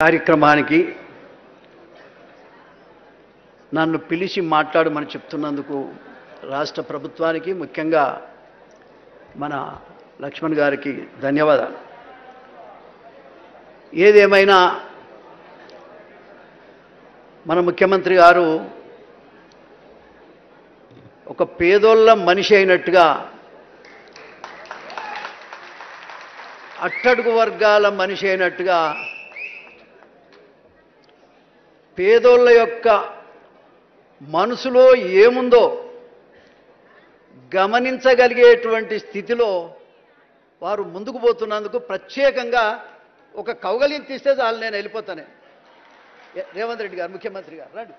కార్యక్రమానికి నన్ను పిలిచి మాట్లాడమని చెప్తున్నందుకు రాష్ట్ర ప్రభుత్వానికి ముఖ్యంగా మన లక్ష్మణ్ గారికి ధన్యవాదాలు. ఏదేమైనా మన ముఖ్యమంత్రి గారు ఒక పేదోళ్ళ మనిషి అయినట్టుగా, అట్టడుగు వర్గాల మనిషి అయినట్టుగా పేదోళ్ళ యొక్క మనసులో ఏముందో గమనించగలిగేటువంటి స్థితిలో వారు ముందుకు పోతున్నందుకు ప్రత్యేకంగా ఒక కౌగలింత ఇస్తే చాలు, నేను వెళ్ళిపోతానే. రేవంత్ రెడ్డి గారు, ముఖ్యమంత్రి గారు రండి.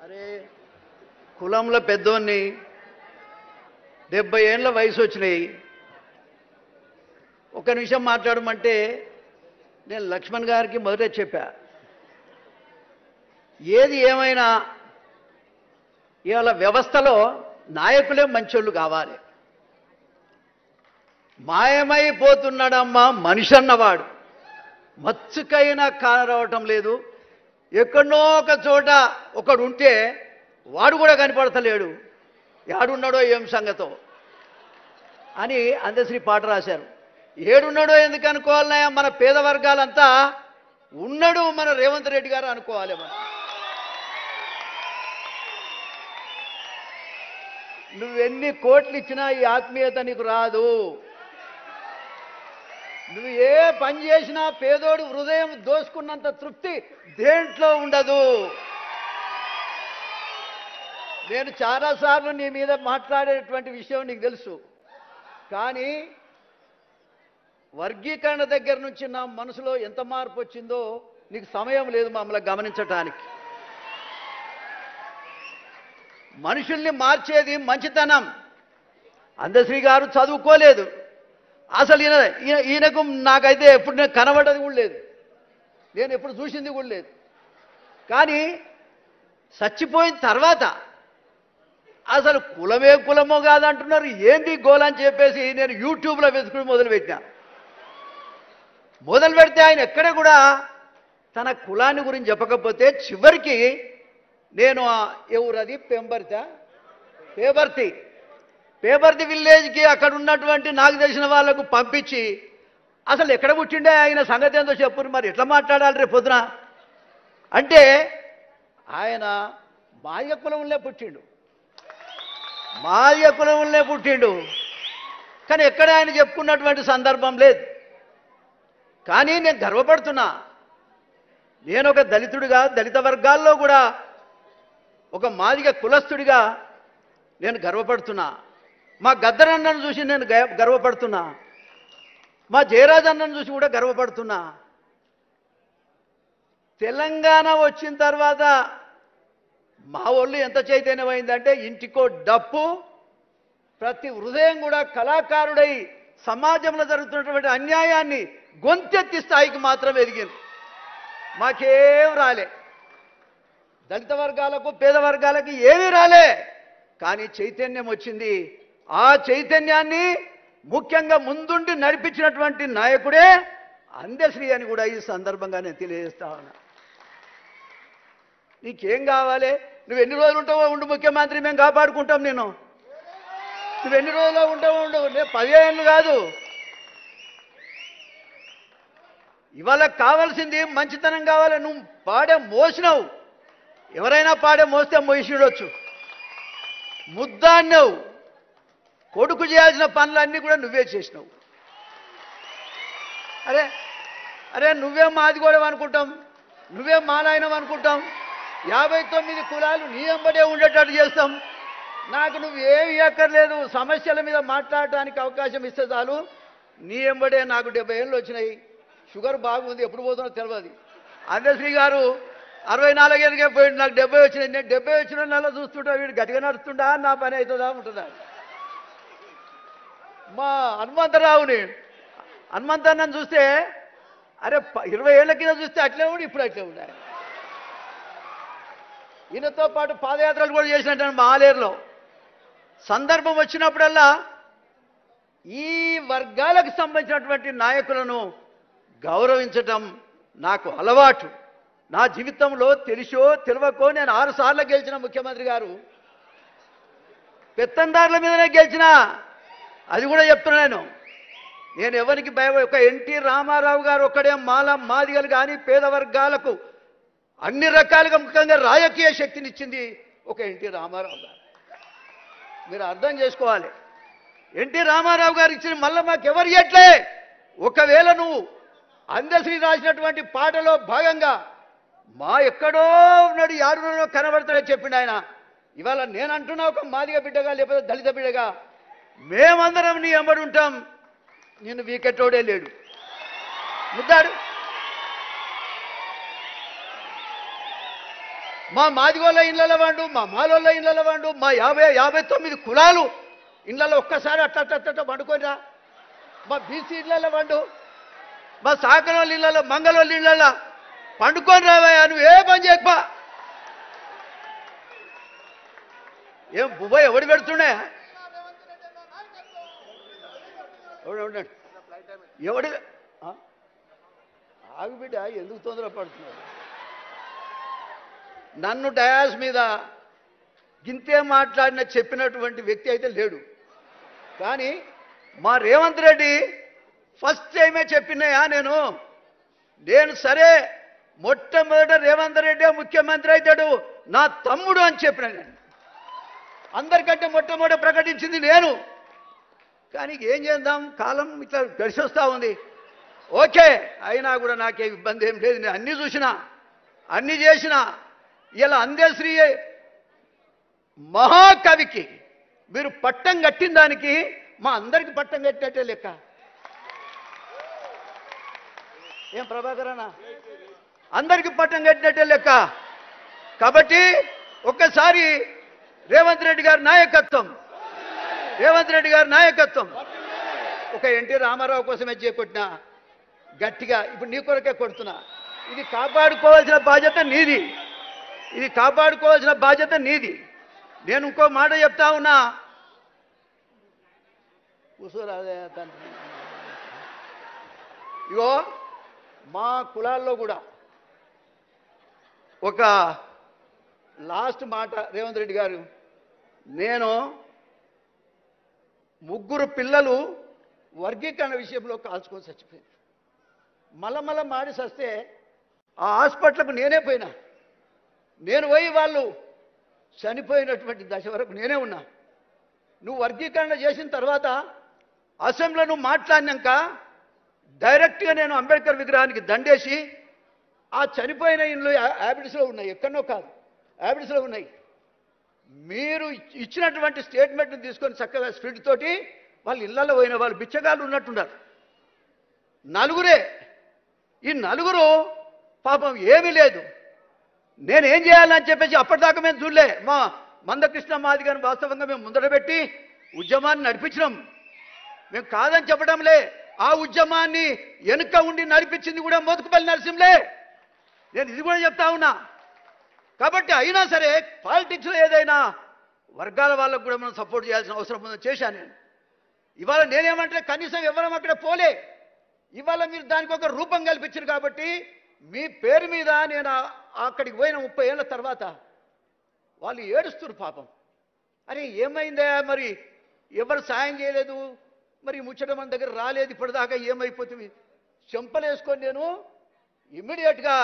అరే కులంలో పెద్దోన్ని, 70 ఏళ్ళ వయసు వచ్చినాయి, ఒక నిమిషం మాట్లాడమంటే నేను లక్ష్మణ్ గారికి మొదటే చెప్పా, ఏది ఏమైనా ఇవాళ వ్యవస్థలో నాయకులే మంచోళ్ళు కావాలి. మాయమైపోతున్నాడమ్మా మనిషి అన్నవాడు, మచ్చుకైనా కానరావటం లేదు. ఎక్కడో ఒక చోట ఒకడు ఉంటే వాడు కూడా కనపడతలేడు, ఏడున్నాడో ఏం సంగతో అని అందశ్రీ పాట రాశారు. ఏడున్నాడో ఎందుకు అనుకోవాలన్నాయా? మన పేద వర్గాలంతా ఉన్నాడు మన రేవంత్ రెడ్డి గారు అనుకోవాలి. మనం నువ్వెన్ని కోట్లు ఇచ్చినా ఈ ఆత్మీయత నీకు రాదు. నువ్వు ఏ పని చేసినా పేదోడు హృదయం దోసుకున్నంత తృప్తి దేంట్లో ఉండదు. నేను చాలాసార్లు నీ మీద మాట్లాడేటువంటి విషయం నీకు తెలుసు, కానీ వర్గీకరణ దగ్గర నుంచి నా మనసులో ఎంత మార్పు వచ్చిందో నీకు సమయం లేదు మమ్మల్ని గమనించటానికి. మనుషుల్ని మార్చేది మంచితనం. అందశ్రీ గారు చదువుకోలేదు, అసలు ఈయనకు నాకైతే ఎప్పుడు నేను కనబడ్డది కూడా లేదు, నేను ఎప్పుడు చూసింది కూడా లేదు. కానీ చచ్చిపోయిన తర్వాత అసలు కులమే కులమో కాదంటున్నారు, ఏంది గోలని చెప్పేసి నేను యూట్యూబ్లో వెతుకుని మొదలు పెడితే ఆయన ఎక్కడ కూడా తన కులాన్ని గురించి చెప్పకపోతే చివరికి నేను ఎవరది పేపర్తి విలేజ్కి అక్కడ ఉన్నటువంటి నాకు తెలిసిన వాళ్ళకు పంపించి అసలు ఎక్కడ పుట్టిండే ఆయన సంగతి ఏందో చెప్పు, మరి ఎట్లా మాట్లాడాలి రేపు పొద్దున అంటే ఆయన మాదిగ కులంలో పుట్టిండు, కానీ ఎక్కడ ఆయన చెప్పుకున్నటువంటి సందర్భం లేదు. కానీ నేను గర్వపడుతున్నా, నేను ఒక దళితుడిగా, దళిత వర్గాల్లో కూడా ఒక మాదిగ కులస్తుడిగా నేను గర్వపడుతున్నా. మా గద్దరన్నను చూసి నేను గర్వపడుతున్నా, మా జయరాజ్ అన్నను చూసి కూడా గర్వపడుతున్నా. తెలంగాణ వచ్చిన తర్వాత మా ఒళ్ళు ఎంత చైతన్యమైందంటే ఇంటికో డప్పు, ప్రతి హృదయం కూడా కళాకారుడై సమాజంలో జరుగుతున్నటువంటి అన్యాయాన్ని గొంతెత్తి స్థాయికి మాత్రం ఎదిగింది. మాకేం రాలే, దళిత వర్గాలకు పేద వర్గాలకు ఏమీ రాలే, కానీ చైతన్యం వచ్చింది. ఆ చైతన్యాన్ని ముఖ్యంగా ముందుండి నడిపించినటువంటి నాయకుడే అందశ్రీ అని కూడా ఈ సందర్భంగా నేను తెలియజేస్తా ఉన్నా. నీకేం కావాలి? నువ్వు ఎన్ని రోజులు ఉంటావో ఉండు ముఖ్యమంత్రి, మేము కాపాడుకుంటాం. నువ్వు ఎన్ని రోజుల్లో ఉంటావో ఉండు, నేను 10 ఏళ్ళు కాదు. ఇవాళ కావాల్సింది మంచితనం కావాలి. నువ్వు పాడే మోసినావు, ఎవరైనా పాడే మోస్తే మోసిడొచ్చు. ముద్దాన్నావు, కొడుకు చేయాల్సిన పనులన్నీ కూడా నువ్వే చేసినావు. అరే నువ్వే మాది కూడా అనుకుంటాం, నువ్వే మాలాయనం అనుకుంటాం. 59 కులాలు నీ వెంబడే ఉండేటట్టు చేస్తాం. నాకు నువ్వు ఏమి ఎక్కర్లేదు, సమస్యల మీద మాట్లాడటానికి అవకాశం ఇస్తే చాలు. నీ వెంబడే నాకు 70 ఏళ్ళు వచ్చినాయి, షుగర్ బాగుంది, ఎప్పుడు పోతున్నా తెలియదు. అందశ్రీ గారు 64 ఏళ్ళకే పోయింది, నాకు 70 వచ్చినాయి. నేను 70 వచ్చిన నెల చూస్తుంటా, వీడు గట్టిగా నడుస్తుంటా, నా పని అవుతుందా ఉంటుందా. మా హనుమంతరావుని, హనుమంతన్నను చూస్తే అరే 20 ఏళ్ల కింద చూస్తే అట్లే ఉండి ఇప్పుడు అట్లే ఉన్నాయి. ఈయనతో పాటు పాదయాత్రలు కూడా చేసినట్టు మా ఆలేరులో. సందర్భం వచ్చినప్పుడల్లా ఈ వర్గాలకు సంబంధించినటువంటి నాయకులను గౌరవించటం నాకు అలవాటు. నా జీవితంలో తెలిసో తెలియకో నేను 6 సార్లు గెలిచిన ముఖ్యమంత్రి గారు. పెత్తందారుల మీదనే గెలిచిన, అది కూడా చెప్తున్నాను. నేను ఎవరికి ఒక ఎన్టీ రామారావు గారు ఒక్కడే మాదిగలు కానీ పేద వర్గాలకు అన్ని రకాలుగా ముఖ్యంగా రాజకీయ శక్తినిచ్చింది ఒక ఎన్టీ రామారావు గారు. మీరు అర్థం చేసుకోవాలి. ఎన్టీ రామారావు గారు ఇచ్చిన మళ్ళీ మాకు ఎవరు ఇయ్యట్లే. ఒకవేళ నువ్వు అందశ్రీ రాసినటువంటి పాటలో భాగంగా మా ఎక్కడో ఉన్నాడు యారునో కనబడతాడని చెప్పిండు ఆయన. ఇవాళ నేను అంటున్నా ఒక మాదిగ బిడ్డగా లేకపోతే దళిత బిడ్డగా మేమందరం నీ ఎంబడి ఉంటాం. నేను వీకెట్టోడే లేడు ముద్దాడు. మా మాదిగోళ్ళ ఇళ్ళలో వాడు, మా మాలోళ్ళ ఇళ్ళలో వాడు, మా 59 కులాలు ఇళ్ళలో ఒక్కసారి అట్ట పండుకోరా. మా బీసీ ఇళ్ళలో వాడు, మా సాకరోళ్ళ ఇళ్ళలో మంగళోళ్ళ ఇళ్ళలో పండుకొని రావయ్యా. నువ్వు ఏ పని చేయకపో. ఏం బుబ్బ ఎవడు పెడుతుండే ఎవడు ఆగుబిడ్డ ఎందుకు తొందరపడుతున్నాడు? నన్ను డయాస్ మీద గింతే మాట్లాడిన చెప్పినటువంటి వ్యక్తి అయితే లేడు. కానీ మా రేవంత్ రెడ్డి ఫస్ట్ టైమే చెప్పినాయా నేను సరే మొట్టమొదట రేవంత్ రెడ్డి ముఖ్యమంత్రి అవుతాడు నా తమ్ముడు అని చెప్పిన. నేను అందరికంటే మొట్టమొదట ప్రకటించింది నేను. కానీ ఏం చేద్దాం, కాలం ఇట్లా గడిచి వస్తూ ఉంది. ఓకే, అయినా కూడా నాకే ఇబ్బంది ఏం లేదు. నేను అన్నీ చూసినా, అన్నీ చేసినా. ఇలా అందశ్రీ మహాకవికి మీరు పట్టం కట్టిన దానికి మా అందరికి పట్టం కట్టినట్టే లెక్క. ఏం ప్రభాకర్ అన్న, అందరికి పట్టం కట్టినట్టే లెక్క. కాబట్టి ఒక్కసారి రేవంత్ రెడ్డి గారి నాయకత్వం, రేవంత్ రెడ్డి గారి నాయకత్వం ఒక ఎన్టీ రామారావు కోసమే చేపట్టినా గట్టిగా ఇప్పుడు నీ కొరకే కొడుతున్నా. ఇది కాపాడుకోవాల్సిన బాధ్యత నీది, ఇది కాపాడుకోవాల్సిన బాధ్యత నీది. నేను ఇంకో మాట చెప్తా ఉన్నా. కూర్చోరాదే తండ్రి. ఇగో మా కులాల్లో కూడా ఒక లాస్ట్ మాట రేవంత్ రెడ్డి గారు, నేను 3 పిల్లలు వర్గీకరణ విషయంలో కాల్చుకొని చచ్చిపోయింది. మళ్ళా మాడి చస్తే ఆ హాస్పిటల్కు నేనే పోయినా. నేను పోయి వాళ్ళు చనిపోయినటువంటి దశ వరకు నేనే ఉన్నా. నువ్వు వర్గీకరణ చేసిన తర్వాత అసెంబ్లీలో నువ్వు మాట్లాడినాక డైరెక్ట్గా నేను అంబేద్కర్ విగ్రహానికి దండేసి ఆ చనిపోయిన ఇండ్లు హ్యాబిట్స్లో ఉన్నాయి, ఎక్కడనో కాదు హ్యాబిట్స్లో ఉన్నాయి. మీరు ఇచ్చినటువంటి స్టేట్మెంట్ని తీసుకొని చక్కగా స్పీడ్ తోటి వాళ్ళు ఇళ్లలో పోయిన వాళ్ళు బిచ్చగాళ్ళు ఉన్నట్టున్నారు. 4 ఈ 4 పాపం ఏమీ లేదు. నేనేం చేయాలని చెప్పేసి అప్పటిదాకా మేము చూడలే. మా మందకృష్ణ మాదిగని వాస్తవంగా మేము ముందర పెట్టి ఉద్యమాన్ని నడిపించినాం. మేము కాదని చెప్పడంలే. ఆ ఉద్యమాన్ని వెనుక ఉండి నడిపించింది కూడా మోతుకుపల్లి నరసింహలే. నేను ఇది కూడా చెప్తా ఉన్నా. కాబట్టి అయినా సరే పాలిటిక్స్లో ఏదైనా వర్గాల వాళ్ళకు కూడా మనం సపోర్ట్ చేయాల్సిన అవసరం ఉందని చేశాను నేను. ఇవాళ నేనేమంటే కనీసం ఎవరం అక్కడ పోలే. ఇవాళ మీరు దానికి ఒక రూపం కల్పించారు కాబట్టి మీ పేరు మీద నేను అక్కడికి పోయిన 30 ఏళ్ళ తర్వాత వాళ్ళు ఏడుస్తున్నారు పాపం. అరే ఏమైందా, మరి ఎవరు సాయం చేయలేదు, మరి ముచ్చట మన దగ్గర రాలేదు, ఇప్పటిదాకా ఏమైపోతుంది చెంపలేసుకొని నేను ఇమ్మీడియట్గా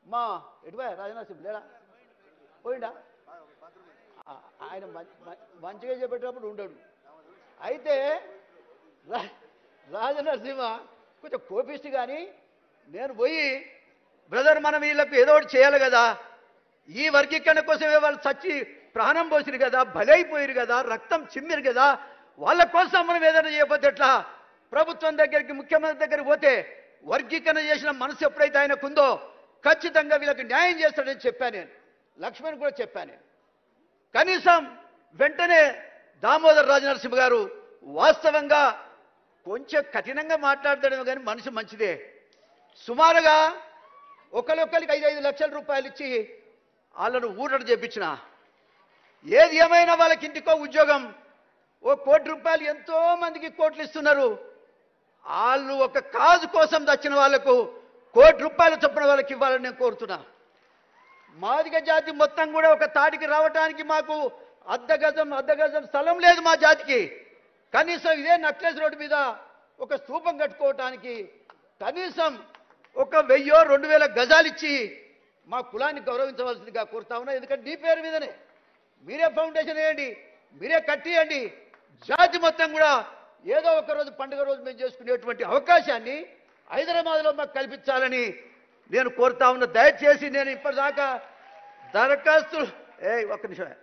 మా ఎటువా రాజనాథ్ సింగ్ లేడా పోయిండా, ఆయన మంచిగా చెప్పేటప్పుడు ఉండడు. అయితే రాజనరసింహ కొంచెం కోపిస్ట్. కానీ నేను పోయి బ్రదర్ మనం వీళ్ళకు ఏదో ఒకటి చేయాలి కదా, ఈ వర్గీకరణ కోసమే వాళ్ళు చచ్చి ప్రాణం పోసిరు కదా, బలైపోయారు కదా, రక్తం చిమ్మిరు కదా, వాళ్ళ కోసం మనం ఏదైనా చేయకపోతే ఎట్లా? ప్రభుత్వం దగ్గరికి ముఖ్యమంత్రి దగ్గరికి పోతే వర్గీకరణ చేసిన మనసు ఎప్పుడైతే ఆయనకుందో ఖచ్చితంగా వీళ్ళకి న్యాయం చేస్తాడని చెప్పాను నేను. లక్ష్మణ్ కూడా చెప్పాను నేను. కనీసం వెంటనే దామోదర్ రాజనరసింహ గారు వాస్తవంగా కొంచెం కఠినంగా మాట్లాడతాడేమో కానీ మనిషి మంచిదే. సుమారుగా ఒకరికి 5 లక్షల రూపాయలు ఇచ్చి వాళ్ళను ఊరట చేపించిన. ఏది ఏమైనా వాళ్ళకి ఇంటికో ఉద్యోగం, ₹1 కోటి ఎంతో మందికి కోట్లు ఇస్తున్నారు. వాళ్ళు ఒక కాజు కోసం దచ్చిన వాళ్లకు ₹1 కోటి చొప్పున వాళ్ళకి ఇవ్వాలని నేను కోరుతున్నా. మాదిగ జాతి మొత్తం కూడా ఒక తాడికి రావడానికి మాకు అర్ధగజం స్థలం లేదు మా జాతికి. కనీసం ఇదే నక్లెస్ రోడ్డు మీద ఒక స్తూపం కట్టుకోవటానికి కనీసం ఒక 1000-2000 గజాలు ఇచ్చి మా కులాన్ని గౌరవించవలసిందిగా కోరుతా ఉన్నా. ఎందుకంటే నీ పేరు మీదనే మీరే ఫౌండేషన్ వేయండి, మీరే కట్టియండి. జాతి మొత్తం కూడా ఏదో ఒక రోజు పండుగ రోజు మేము చేసుకునేటువంటి అవకాశాన్ని హైదరాబాద్లో మాకు కల్పించాలని నేను కోరుతా ఉన్నా. దయచేసి నేను ఇప్పటిదాకా దరఖాస్తులు ఒక్క నిమిషమే,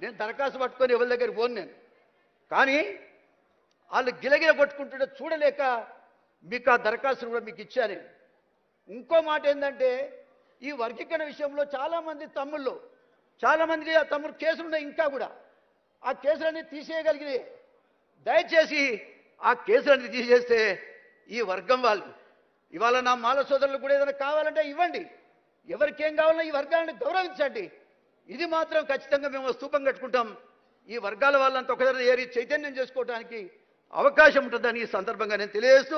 నేను దరఖాస్తు పట్టుకొని ఎవరి దగ్గరికి పోను నేను. కానీ వాళ్ళు గిలగిల కొట్టుకుంటుంటే చూడలేక మీకు ఆ దరఖాస్తులు కూడా మీకు ఇచ్చాను. ఇంకో మాట ఏంటంటే ఈ వర్గీకరణ విషయంలో చాలామంది ఆ తమ్ముడు కేసులు ఉన్నాయి. ఇంకా కూడా ఆ కేసులన్నీ తీసేయగలిగినాయి. దయచేసి ఆ కేసులన్నీ తీసేస్తే ఈ వర్గం వాళ్ళు ఇవాళ నా మాల సోదరులు కూడా ఏదైనా కావాలంటే ఇవ్వండి, ఎవరికేం కావాలన్నా ఈ వర్గాలను గౌరవించండి. ఇది మాత్రం ఖచ్చితంగా మేము స్తూపం కట్టుకుంటాం. ఈ వర్గాల వాళ్ళంతా ఒకసారి ఏరి చైతన్యం చేసుకోవడానికి అవకాశం ఉంటుందని ఈ సందర్భంగా నేను తెలియజేస్తూ,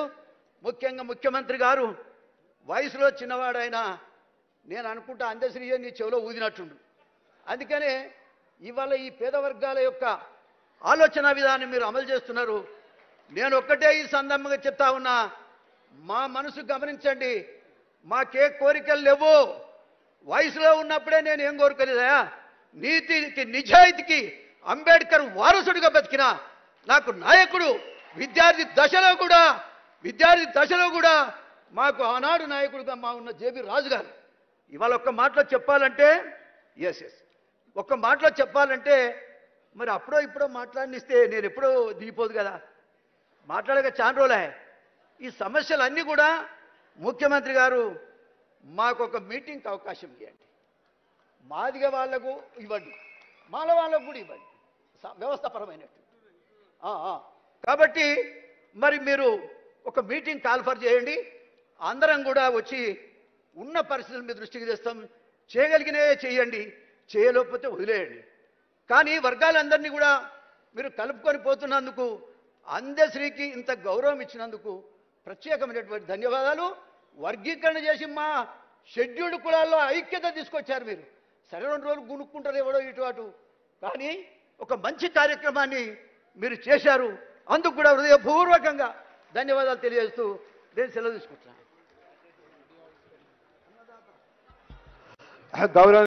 ముఖ్యంగా ముఖ్యమంత్రి గారు వయసులో చిన్నవాడైనా నేను అనుకుంటా అందశ్రీ నీ చెవిలో ఊదినట్టుండు. అందుకనే ఇవాళ ఈ పేద వర్గాల యొక్క ఆలోచన విధానం మీరు అమలు చేస్తున్నారు. నేను ఒక్కటే ఈ సందర్భంగా చెప్తా ఉన్నా, మా మనసు గమనించండి. మాకే కోరికలు లేవు. వయసులో ఉన్నప్పుడే నేను ఏం కోరుకోలేదా, నీతికి నిజాయితీకి అంబేద్కర్ వారసుడిగా బతికిన నాకు నాయకుడు విద్యార్థి దశలో కూడా మాకు ఆనాడు నాయకుడిగా మా ఉన్న జేబీ రాజు గారు. ఇవాళ ఒక్క మాటలో చెప్పాలంటే ఒక్క మాటలో చెప్పాలంటే మరి అప్పుడో ఇప్పుడో మాట్లాడినిస్తే నేను ఎప్పుడో దిగిపోదు కదా, మాట్లాడక చాలా రోజులే. ఈ సమస్యలన్నీ కూడా ముఖ్యమంత్రి గారు మాకు ఒక మీటింగ్కి అవకాశం ఇవ్వండి, మాదిగ వాళ్లకు ఇవ్వండి, మాల వాళ్ళకు కూడా ఇవ్వండి, వ్యవస్థాపరమైనట్టు. కాబట్టి మరి మీరు ఒక మీటింగ్ కాల్ఫర్ చేయండి, అందరం కూడా వచ్చి ఉన్న పరిస్థితుల మీద దృష్టికి తెస్తాం. చేయగలిగినే చేయండి, చేయలేకపోతే వదిలేయండి. కానీ వర్గాలందరినీ కూడా మీరు కలుపుకొని పోతున్నందుకు, అందశ్రీకి ఇంత గౌరవం ఇచ్చినందుకు ప్రత్యేకమైనటువంటి ధన్యవాదాలు. వర్గీకరణ చేసి మా షెడ్యూల్డ్ కులాల్లో ఐక్యత తీసుకొచ్చారు మీరు. సరే 2 రోజులు గునుక్కుంటారు ఎవడో ఇటు అటు, కానీ ఒక మంచి కార్యక్రమాన్ని మీరు చేశారు. అందుకు కూడా హృదయపూర్వకంగా ధన్యవాదాలు తెలియజేస్తూ నేను సెలవు తీసుకుంటున్నాను.